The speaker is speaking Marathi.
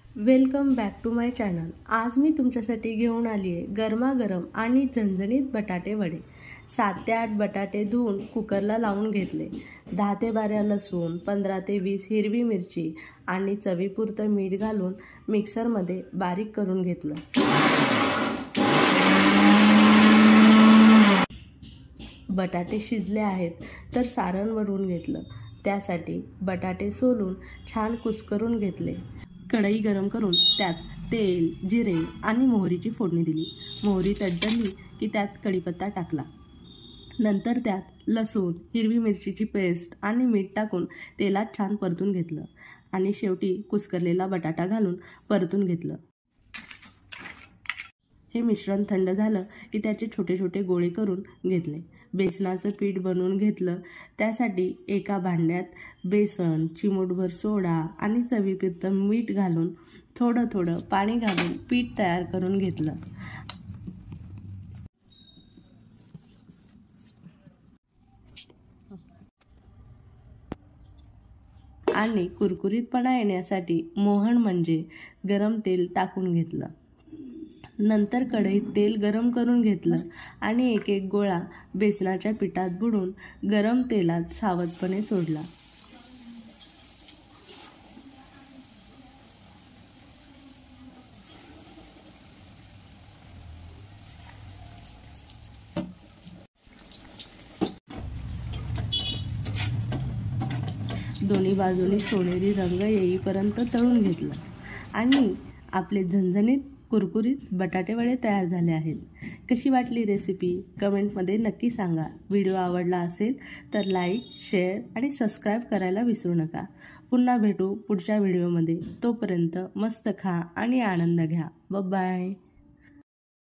Welcome back to my channel. आज मी तुमच्यासाठी घेऊन आली आहे गरमागरम आणि झणझणीत बटाटे वडे। 7 ते 8 बटाटे धुवून कुकरला लावून घेतले। 10 ते 12 लसूण, 15 ते 20 हिरवी मिरची आणि चवीपुरतं मीठ घालून मिक्सरमध्ये बारीक करून घेतलं। बटाटे शिजले आहेत तर सारण वरून घेतलं। त्यासाठी बटाटे सोलून छान कुस्करून घेतले। कढई गरम करून त्यात तेल, जिरे आणि मोहरीची फोडणी दिली। मोहरी तडतडली की त्यात कढीपत्ता टाकला। नंतर त्यात लसूण, हिरवी मिरचीची पेस्ट आणि मीठ टाकून तेलात छान परतून घेतलं आणि शेवटी कुस्करलेला बटाटा घालून परतून घेतलं। हे मिश्रण थंड झालं की त्याचे छोटे छोटे गोळे करून घेतले। बेसनाचं पीठ बनवून घेतलं। त्यासाठी एका भांड्यात बेसन, चिमूटभर सोडा आणि चवीपुरतं मीठ घालून थोडं थोडं पाणी घालून पीठ तयार करून घेतलं। आणि कुरकुरीतपणा येण्यासाठी मोहन म्हणजे गरम तेल टाकून घेतलं। नंतर कढईत तेल गरम करून घेतलं आणि एक एक गोळा बेसनाच्या पिठात बुडवून गरम तेलात सावधपणे सोडला। दोन्ही बाजूनी सोनेरी रंग येईपर्यंत तळून घेतलं आणि आपले झणझणीत कुरकुरीत बटाटे वडे तयार झाले आहेत। कशी वाटली रेसिपी कमेंटमध्ये नक्की सांगा। व्हिडिओ आवडला असेल तर लाईक, शेअर आणि सबस्क्राईब करायला विसरू नका। पुन्हा भेटू पुढच्या व्हिडिओमध्ये। तोपर्यंत मस्त खा आणि आनंद घ्या। Bye bye.